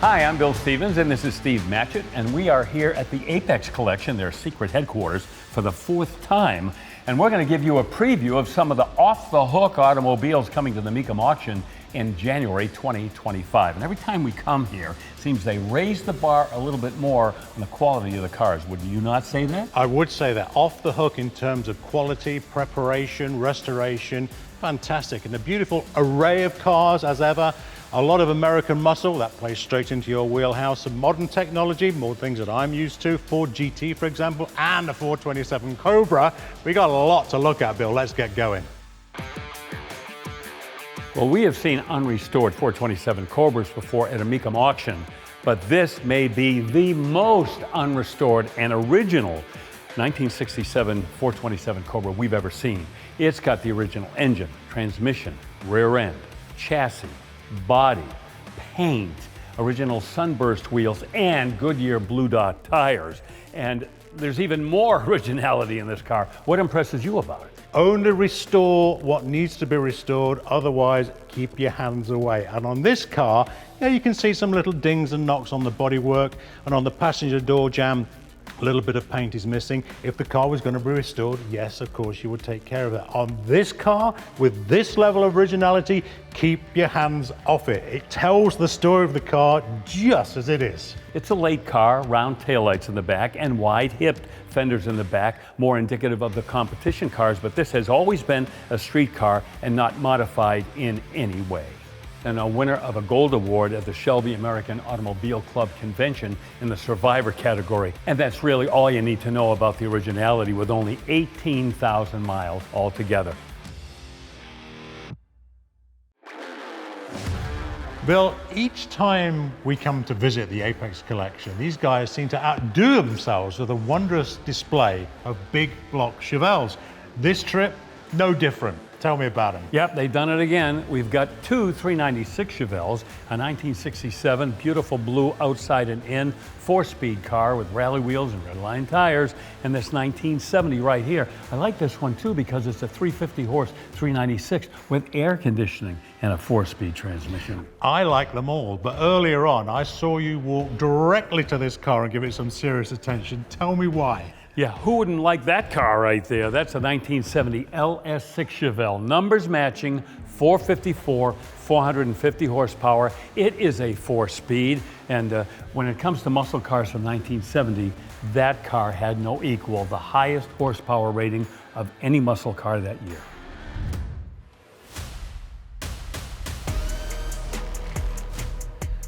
Hi, I'm Bill Stevens, and this is Steve Matchett, and we are here at the Apex Collection, their secret headquarters, for the fourth time. And we're going to give you a preview of some of the off-the-hook automobiles coming to the Mecum auction in January 2025. And every time we come here, it seems they raise the bar a little bit more on the quality of the cars. Would you not say that? I would say that. Off the hook in terms of quality, preparation, restoration, fantastic. And a beautiful array of cars as ever. A lot of American muscle, that plays straight into your wheelhouse. Some modern technology, more things that I'm used to. Ford GT, for example, and the 427 Cobra. We got a lot to look at, Bill. Let's get going. Well, we have seen unrestored 427 Cobras before at a Mecum auction, but this may be the most unrestored and original 1967 427 Cobra we've ever seen. It's got the original engine, transmission, rear end, chassis, body, paint, original sunburst wheels, and Goodyear Blue Dot tires. And there's even more originality in this car. What impresses you about it? Only restore what needs to be restored, otherwise keep your hands away. And on this car, yeah, you can see some little dings and knocks on the bodywork, and on the passenger door jamb, a little bit of paint is missing. If the car was going to be restored, yes, of course, you would take care of that. On this car, with this level of originality, keep your hands off it. It tells the story of the car just as it is. It's a late car, round taillights in the back, and wide-hipped fenders in the back, more indicative of the competition cars, but this has always been a street car and not modified in any way. And a winner of a gold award at the Shelby American Automobile Club convention in the survivor category. And that's really all you need to know about the originality, with only 18,000 miles altogether. Bill, each time we come to visit the Apex Collection, these guys seem to outdo themselves with a wondrous display of big block Chevelles. This trip, no different. Tell me about them. Yep, they've done it again. We've got two 396 Chevelles, a 1967 beautiful blue outside and in 4-speed car with rally wheels and redline tires, and this 1970 right here. I like this one too because it's a 350 horse 396 with air conditioning and a 4-speed transmission. I like them all, but earlier on I saw you walk directly to this car and give it some serious attention. Tell me why. Yeah, who wouldn't like that car right there? That's a 1970 LS6 Chevelle, numbers matching, 454, 450 horsepower. It is a 4-speed, and when it comes to muscle cars from 1970, that car had no equal, the highest horsepower rating of any muscle car that year.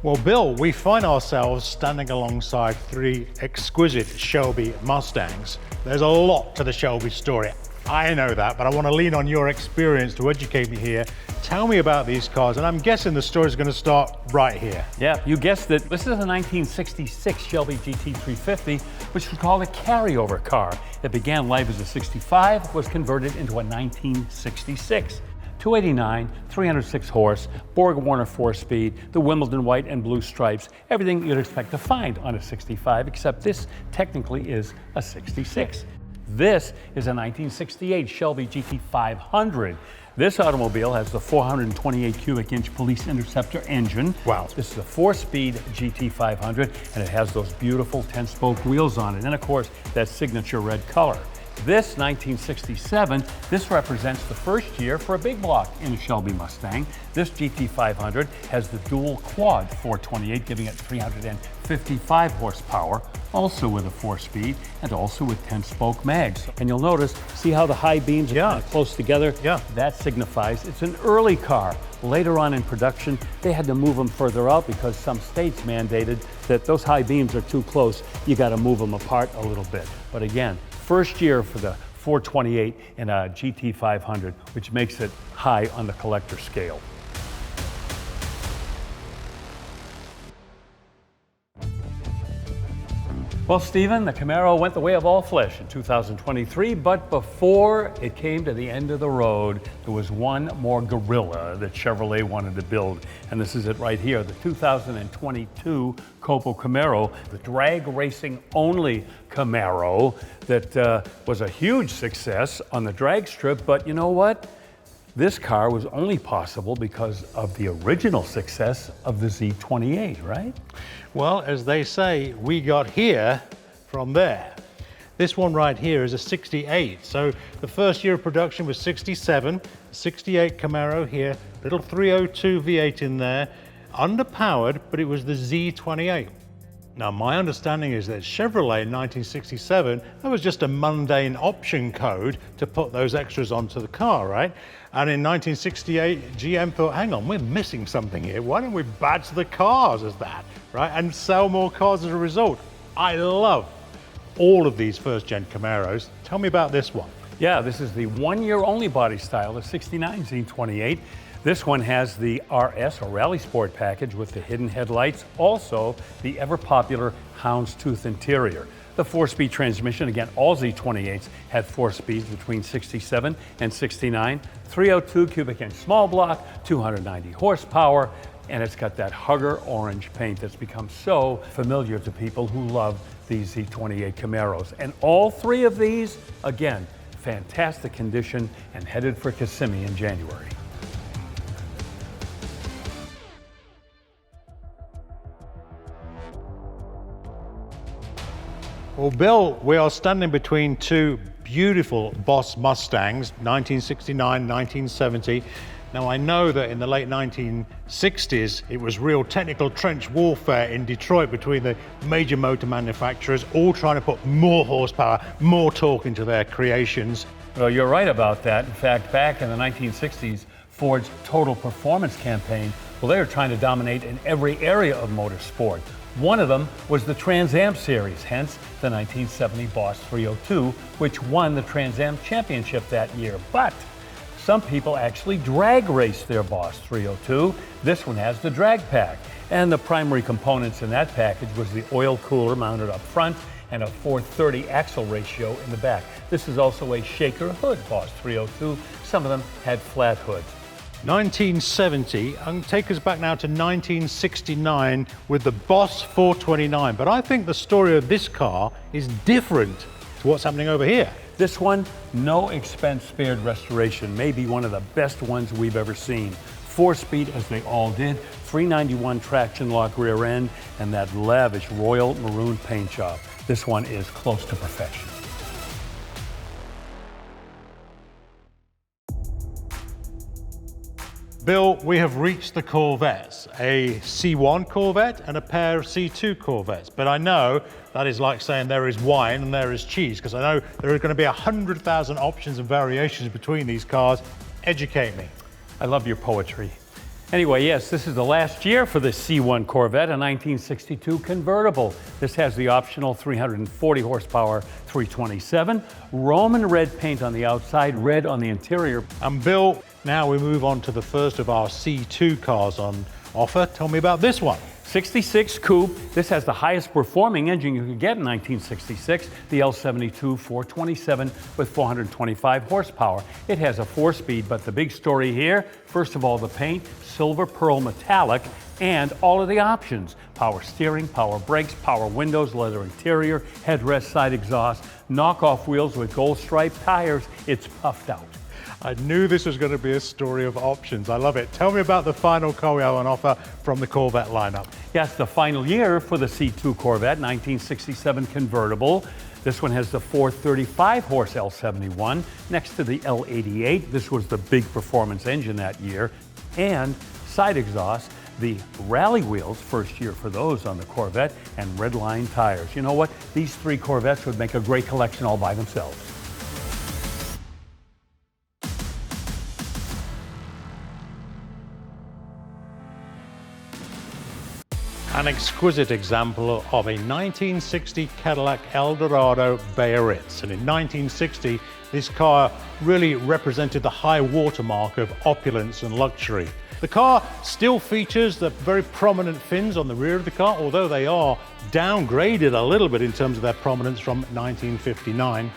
Well, Bill, we find ourselves standing alongside three exquisite Shelby Mustangs. There's a lot to the Shelby story. I know that, but I want to lean on your experience to educate me here. Tell me about these cars, and I'm guessing the story's going to start right here. Yeah, you guessed it. This is a 1966 Shelby GT 350, which was called a carryover car. It began life as a 65, was converted into a 1966. 289, 306 horse, Borg-Warner 4-speed, the Wimbledon white and blue stripes, everything you'd expect to find on a 65, except this technically is a 66. This is a 1968 Shelby GT 500. This automobile has the 428 cubic inch Police Interceptor engine. Wow. This is a 4-speed GT 500, and it has those beautiful 10-spoke wheels on it, and of course, that signature red color. This 1967, this represents the first year for a big block in a Shelby Mustang. This GT 500 has the dual quad 428, giving it 355 horsepower, also with a 4-speed and also with 10-spoke mags. And you'll notice, see how the high beams are kind of close together? Yeah. That signifies it's an early car. Later on in production, they had to move them further out because some states mandated that those high beams are too close. You got to move them apart a little bit. But again, first year for the 428 and a GT 500, which makes it high on the collector scale. Well, Stephen, the Camaro went the way of all flesh in 2023, but before it came to the end of the road, there was one more gorilla that Chevrolet wanted to build, and this is it right here, the 2022 Cobra Camaro, the drag racing only Camaro that was a huge success on the drag strip, but you know what? This car was only possible because of the original success of the Z28, right? Well, as they say, we got here from there. This one right here is a 68. So the first year of production was 67, 68 Camaro here, little 302 V8 in there, underpowered, but it was the Z28. Now, my understanding is that Chevrolet in 1967, that was just a mundane option code to put those extras onto the car, right? And in 1968, GM thought, hang on, we're missing something here. Why don't we badge the cars as that, right? And sell more cars as a result. I love all of these first-gen Camaros. Tell me about this one. Yeah, this is the one-year-only body style, the 69 Z28. This one has the RS, or Rally Sport package, with the hidden headlights, also the ever-popular houndstooth interior. The 4-speed transmission, again, all Z28s had 4 speeds between 67 and 69, 302 cubic inch small block, 290 horsepower, and it's got that hugger orange paint that's become so familiar to people who love these Z28 Camaros. And all 3 of these, again, fantastic condition and headed for Kissimmee in January. Well, Bill, we are standing between 2 beautiful Boss Mustangs, 1969, 1970. Now, I know that in the late 1960s, it was real technical trench warfare in Detroit between the major motor manufacturers, all trying to put more horsepower, more torque into their creations. Well, you're right about that. In fact, back in the 1960s, Ford's Total Performance campaign, well, they were trying to dominate in every area of motorsport. One of them was the Trans Am series, hence the 1970 Boss 302, which won the Trans Am championship that year. But some people actually drag raced their Boss 302. This one has the drag pack. And the primary components in that package was the oil cooler mounted up front and a 430 axle ratio in the back. This is also a shaker hood Boss 302. Some of them had flat hoods. 1970, and take us back now to 1969 with the Boss 429. But I think the story of this car is different to what's happening over here. This one, no expense spared restoration, may be one of the best ones we've ever seen. 4-speed as they all did, 391 traction lock rear end, and that lavish royal maroon paint job. This one is close to perfection. Bill, we have reached the Corvettes, a C1 Corvette and a pair of C2 Corvettes. But I know that is like saying there is wine and there is cheese, because I know there are going to be 100,000 options and variations between these cars. Educate me. I love your poetry. Anyway, yes, this is the last year for the C1 Corvette, a 1962 convertible. This has the optional 340 horsepower 327, Roman red paint on the outside, red on the interior. And Bill, now we move on to the first of our C2 cars on offer. Tell me about this one. 66 coupe. This has the highest performing engine you could get in 1966, the L72 427 with 425 horsepower. It has a 4-speed, but the big story here, first of all, the paint, silver pearl metallic, and all of the options. Power steering, power brakes, power windows, leather interior, headrest, side exhaust, knockoff wheels with gold striped tires. It's puffed out. I knew this was going to be a story of options. I love it. Tell me about the final car we have on offer from the Corvette lineup. Yes, the final year for the C2 Corvette, 1967 convertible. This one has the 435 horse L71 next to the L88. This was the big performance engine that year. And side exhaust, the rally wheels, first year for those on the Corvette, and red line tires. You know what? These 3 Corvettes would make a great collection all by themselves. An exquisite example of a 1960 Cadillac Eldorado Biarritz. And in 1960, this car really represented the high watermark of opulence and luxury. The car still features the very prominent fins on the rear of the car, although they are downgraded a little bit in terms of their prominence from 1959.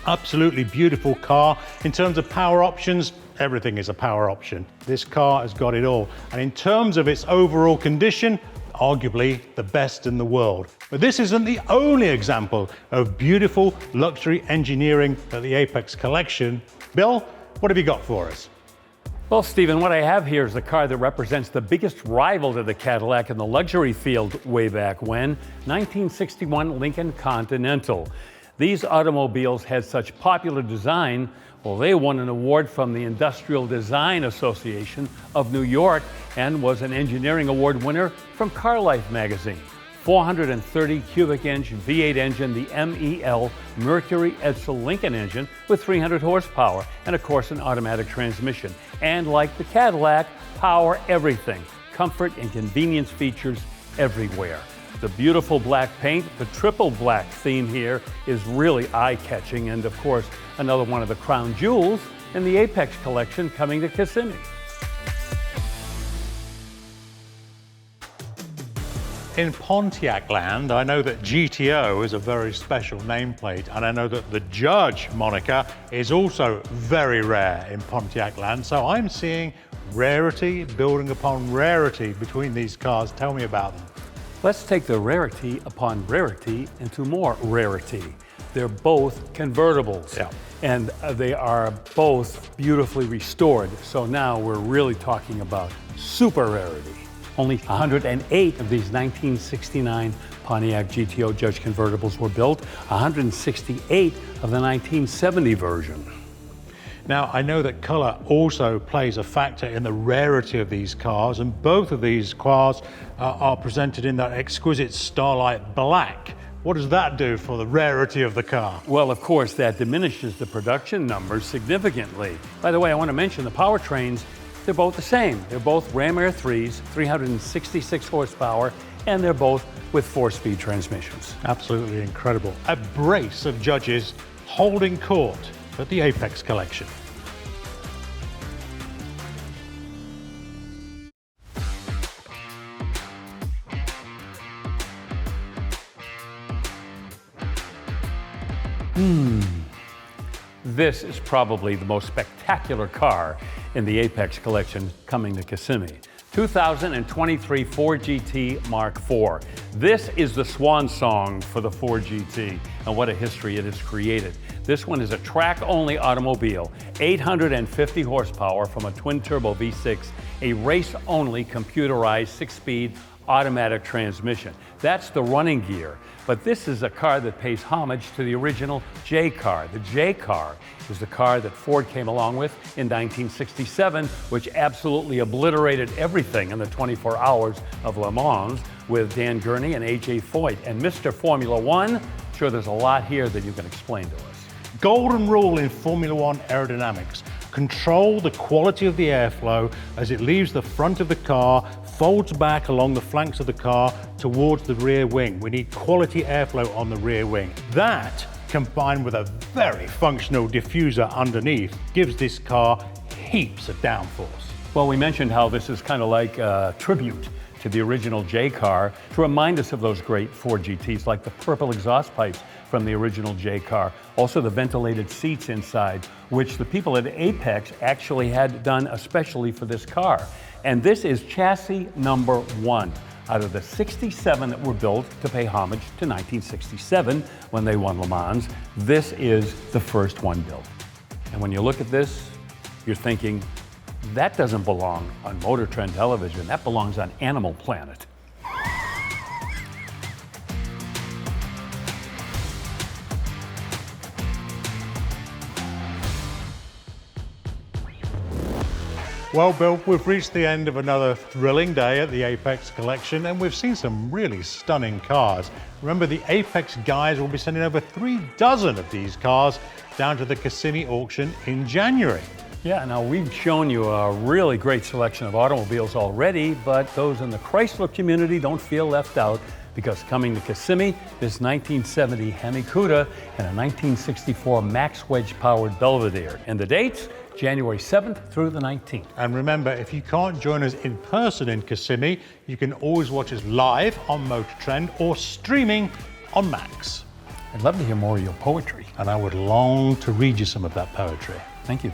Absolutely beautiful car. In terms of power options, everything is a power option. This car has got it all. And in terms of its overall condition, arguably the best in the world. But this isn't the only example of beautiful luxury engineering at the Apex collection. Bill, what have you got for us? Well, Stephen, what I have here is a car that represents the biggest rival to the Cadillac in the luxury field way back when, 1961 Lincoln Continental. These automobiles had such popular design, well, they won an award from the Industrial Design Association of New York and was an engineering award winner from Car Life magazine. 430 cubic inch V8 engine, the MEL Mercury Edsel Lincoln engine with 300 horsepower and of course an automatic transmission. And like the Cadillac, power everything. Comfort and convenience features everywhere. The beautiful black paint, the triple black theme here is really eye-catching, and of course another one of the crown jewels in the Apex collection coming to Kissimmee. In Pontiac land, I know that GTO is a very special nameplate, and I know that the Judge moniker is also very rare in Pontiac land. So I'm seeing rarity building upon rarity between these cars. Tell me about them. Let's take the rarity upon rarity into more rarity. They're both convertibles, yeah, and they are both beautifully restored. So now we're really talking about super rarity. Only 108 of these 1969 Pontiac GTO Judge convertibles were built, 168 of the 1970 version. Now, I know that color also plays a factor in the rarity of these cars, and both of these cars are presented in that exquisite Starlight Black. What does that do for the rarity of the car? Well, of course, that diminishes the production numbers significantly. By the way, I want to mention the powertrains. They're both the same. They're both Ram Air 3s, 366 horsepower, and they're both with 4-speed transmissions. Absolutely incredible. A brace of judges holding court at the Apex collection. This is probably the most spectacular car in the Apex collection coming to Kissimmee. 2023 Ford GT Mark IV. This is the swan song for the Ford GT, and what a history it has created. This one is a track-only automobile, 850 horsepower from a twin-turbo V6, a race-only computerized 6-speed automatic transmission. That's the running gear. But this is a car that pays homage to the original J car. The J car is the car that Ford came along with in 1967, which absolutely obliterated everything in the 24 hours of Le Mans with Dan Gurney and A.J. Foyt. And Mr. Formula One, sure there's a lot here that you can explain to us. Golden rule in Formula One aerodynamics. Control the quality of the airflow as it leaves the front of the car, folds back along the flanks of the car towards the rear wing. We need quality airflow on the rear wing. That, combined with a very functional diffuser underneath, gives this car heaps of downforce. Well, we mentioned how this is kind of like a tribute to the original J car to remind us of those great Ford GTs, like the purple exhaust pipes from the original J car. Also the ventilated seats inside, which the people at Apex actually had done especially for this car. And this is chassis number 1 out of the 67 that were built to pay homage to 1967 when they won Le Mans. This is the first one built. And when you look at this, you're thinking, that doesn't belong on Motor Trend television, that belongs on Animal Planet. Well, Bill, we've reached the end of another thrilling day at the Apex collection, and we've seen some really stunning cars. Remember, the Apex guys will be sending over 36 of these cars down to the Kissimmee auction in January. Yeah, now we've shown you a really great selection of automobiles already, but those in the Chrysler community don't feel left out, because coming to Kissimmee, this 1970 Hemi Cuda and a 1964 Max Wedge powered Belvedere. And the dates? January 7th through the 19th. And remember, if you can't join us in person in Kissimmee, you can always watch us live on Motor Trend or streaming on Max. I'd love to hear more of your poetry. And I would long to read you some of that poetry. Thank you.